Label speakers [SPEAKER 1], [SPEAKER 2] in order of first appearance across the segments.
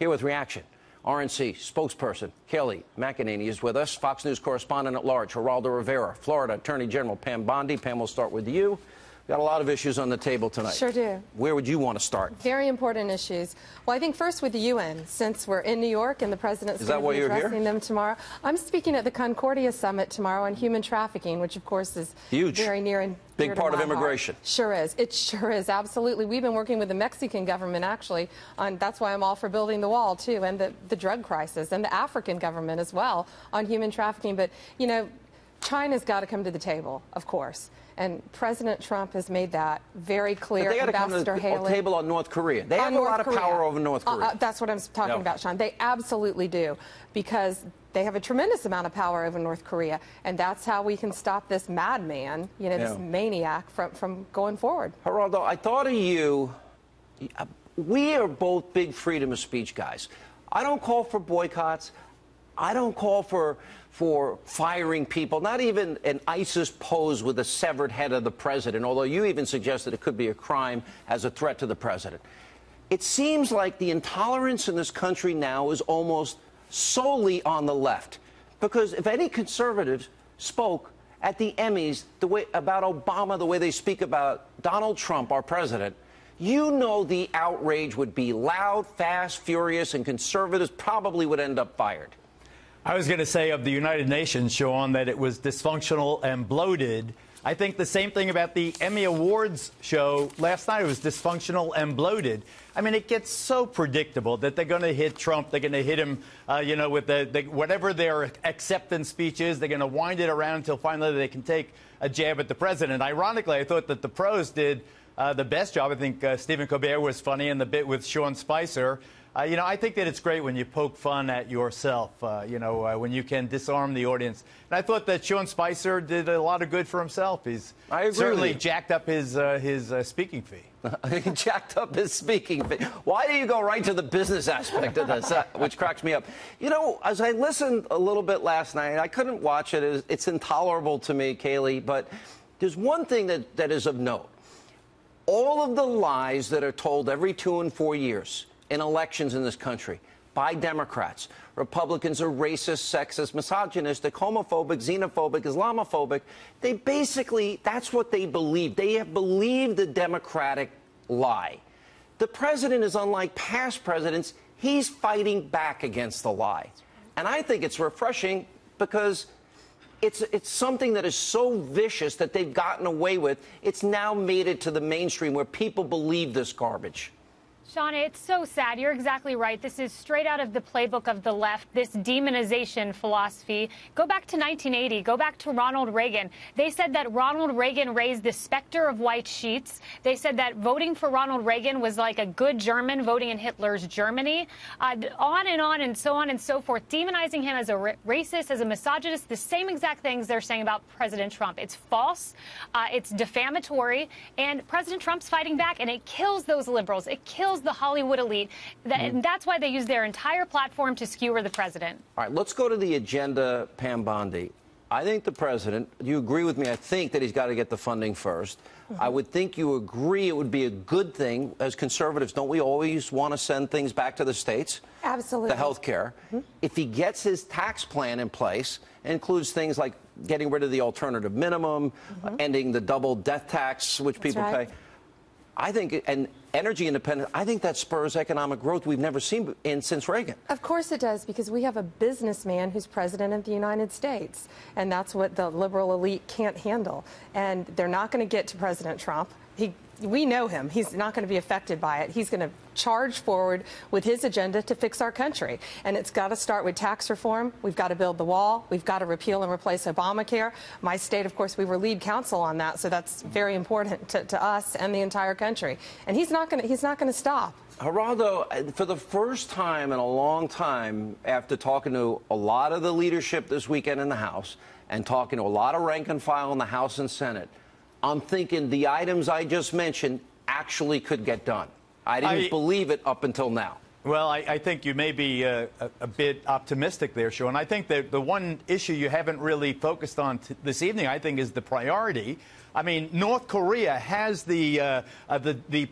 [SPEAKER 1] Here with reaction, RNC spokesperson Kayleigh McEnany is with us, Fox News correspondent at large Geraldo Rivera, Florida Attorney General Pam Bondi. Pam, we'll start with you. We've got a lot of issues on the table tonight.
[SPEAKER 2] Sure do.
[SPEAKER 1] Where would you want to start?
[SPEAKER 2] Very important issues. Well, I think first with the UN, since we're in New York and the president's going to be addressing them tomorrow. I'm speaking at the Concordia Summit tomorrow on human trafficking, which of course is
[SPEAKER 1] huge,
[SPEAKER 2] very near and
[SPEAKER 1] big part of immigration.
[SPEAKER 2] Heart. Sure is. It sure is. Absolutely. We've been working with the Mexican government actually on. That's why I'm all for building the wall too, and the drug crisis, and the African government as well on human trafficking. But you know, China's got to come to the table, of course. And President Trump has made that very clear.
[SPEAKER 1] But they got to come to the table on North Korea. They have a lot of power over North Korea.
[SPEAKER 2] That's what I'm talking about, Sean. They absolutely do, because they have a tremendous amount of power over North Korea, and that's how we can stop this madman, you know, this maniac from going forward.
[SPEAKER 1] Geraldo, I thought of you. We are both big freedom of speech guys. I don't call for boycotts. I don't call for firing people, not even an ISIS pose with a severed head of the president, although you even suggested it could be a crime as a threat to the president. It seems like the intolerance in this country now is almost solely on the left, because if any conservatives spoke at the Emmys about Obama the way they speak about Donald Trump, our president, you know the outrage would be loud, fast, furious, and conservatives probably would end up fired.
[SPEAKER 3] I was going to say of the United Nations, Sean, that it was dysfunctional and bloated. I think the same thing about the Emmy Awards show last night. It was dysfunctional and bloated. I mean, it gets so predictable that they're going to hit Trump. They're going to hit him, you know, with whatever their acceptance speech is. They're going to wind it around until finally they can take a jab at the president. Ironically, I thought that the pros did the best job. I think Stephen Colbert was funny in the bit with Sean Spicer. You know, I think that it's great when you poke fun at yourself, you know, when you can disarm the audience. And I thought that Sean Spicer did a lot of good for himself. He's certainly jacked up his speaking fee.
[SPEAKER 1] He jacked up his speaking fee. Why do you go right to the business aspect of this, which cracks me up? You know, as I listened a little bit last night, I couldn't watch it. It's intolerable to me, Kayleigh, but there's one thing that is of note. All of the lies that are told every 2 and 4 years in elections in this country by Democrats. Republicans are racist, sexist, misogynistic, homophobic, xenophobic, Islamophobic. They basically, that's what they believe. They have believed the Democratic lie. The president is unlike past presidents. He's fighting back against the lie. And I think it's refreshing because it's something that is so vicious that they've gotten away with. It's now made it to the mainstream where people believe this garbage.
[SPEAKER 4] Sean, it's so sad. You're exactly right. This is straight out of the playbook of the left, this demonization philosophy. Go back to 1980. Go back to Ronald Reagan. They said that Ronald Reagan raised the specter of white sheets. They said that voting for Ronald Reagan was like a good German voting in Hitler's Germany. On and so on and so forth. Demonizing him as a racist, as a misogynist, the same exact things they're saying about President Trump. It's false. It's defamatory. And President Trump's fighting back, and it kills those liberals. It kills the Hollywood elite. And that's why they use their entire platform to skewer the president.
[SPEAKER 1] All right, let's go to the agenda, Pam Bondi. I think the president, you agree with me, I think that he's got to get the funding first. I would think you agree it would be a good thing. As conservatives, don't we always want to send things back to the states?
[SPEAKER 2] Absolutely.
[SPEAKER 1] The health care. If he gets his tax plan in place, it includes things like getting rid of the alternative minimum, ending the double death tax, which people pay. I think, and energy independence, I think that spurs economic growth we've never seen since Reagan.
[SPEAKER 2] Of course it does, because we have a businessman who's president of the United States, and that's what the liberal elite can't handle. And they're not going to get to President Trump. We know him. He's not going to be affected by it. He's going to charge forward with his agenda to fix our country. And it's got to start with tax reform. We've got to build the wall. We've got to repeal and replace Obamacare. My state, of course, we were lead counsel on that, so that's very important to us and the entire country. And he's not going to stop.
[SPEAKER 1] Geraldo, for the first time in a long time, after talking to a lot of the leadership this weekend in the House and talking to a lot of rank and file in the House and Senate, I'm thinking the items I just mentioned actually could get done. I didn't believe it up until now.
[SPEAKER 3] Well, I think you may be a bit optimistic there, Sean. I think that the one issue you haven't really focused on this evening, I think, is the priority. I mean, North Korea has the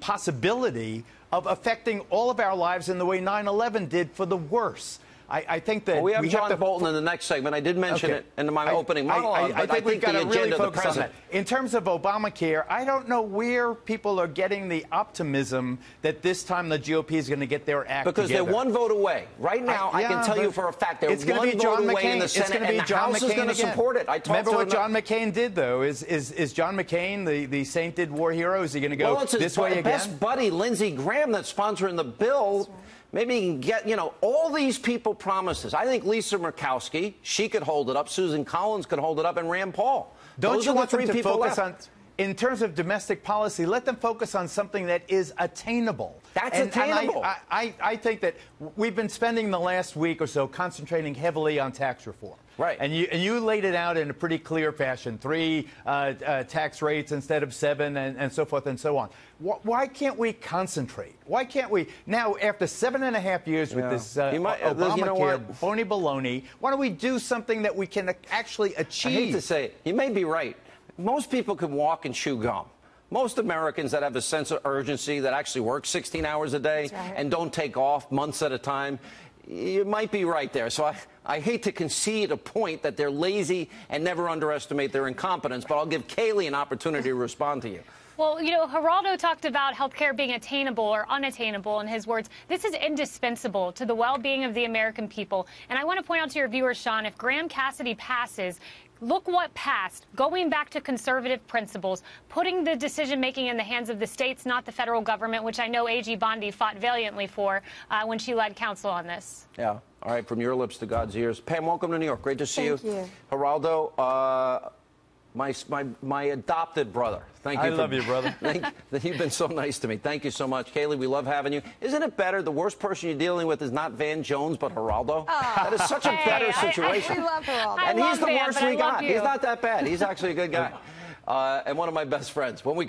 [SPEAKER 3] possibility of affecting all of our lives in the way 9/11 did for the worse. I think that
[SPEAKER 1] we have John Bolton in the next segment. I did mention it in my opening monologue.
[SPEAKER 3] I think we've got to really focus on that.
[SPEAKER 1] In
[SPEAKER 3] In terms of Obamacare, I don't know where people are getting the optimism that this time the GOP is going to get their act
[SPEAKER 1] because
[SPEAKER 3] together.
[SPEAKER 1] they're one vote away. Right now, I can tell you for a fact they're one vote away in the Senate, and the House is going to support it.
[SPEAKER 3] Remember what John McCain did, though? Is John McCain, the sainted war hero, is he going to go this way again?
[SPEAKER 1] Well, it's his best buddy, Lindsey Graham, that's sponsoring the bill. Maybe he can get, all these people promises. I think Lisa Murkowski, she could hold it up. Susan Collins could hold it up, and Rand Paul.
[SPEAKER 3] Don't you want them to focus on, in terms of domestic policy, let them focus on something that is attainable.
[SPEAKER 1] That's attainable.
[SPEAKER 3] And I think that we've been spending the last week or so concentrating heavily on tax reform.
[SPEAKER 1] Right.
[SPEAKER 3] And you laid it out in a pretty clear fashion, 3 tax rates instead of 7 and so forth and so on. Why can't we concentrate? Why can't we, now after 7.5 years with this Obamacare phony baloney, why don't we do something that we can actually achieve?
[SPEAKER 1] I hate to say it. You may be right. Most people can walk and chew gum. Most Americans that have a sense of urgency, that actually work 16 hours a day and don't take off months at a time, you might be right there. So I hate to concede a point that they're lazy and never underestimate their incompetence, but I'll give Kayleigh an opportunity to respond to you.
[SPEAKER 4] Well, Geraldo talked about health care being attainable or unattainable in his words. This is indispensable to the well-being of the American people. And I want to point out to your viewers, Sean, if GrahamCassidy passes, look what passed, going back to conservative principles, putting the decision-making in the hands of the states, not the federal government, which I know A.G. Bondi fought valiantly for when she led counsel on this.
[SPEAKER 1] Yeah. All right. From your lips to God's ears. Pam, welcome to New York. Great to see you.
[SPEAKER 2] Thank you.
[SPEAKER 1] Geraldo, my adopted brother. Thank you.
[SPEAKER 3] I love you, brother.
[SPEAKER 1] You've been so nice to me. Thank you so much. Kayleigh, we love having you. Isn't it better the worst person you're dealing with is not Van Jones, but Geraldo? That is such a better situation.
[SPEAKER 2] We love Geraldo.
[SPEAKER 1] And he's the
[SPEAKER 4] Van,
[SPEAKER 1] worst we got.
[SPEAKER 4] you.
[SPEAKER 1] He's not that bad. He's actually a good guy. And one of my best friends. When we come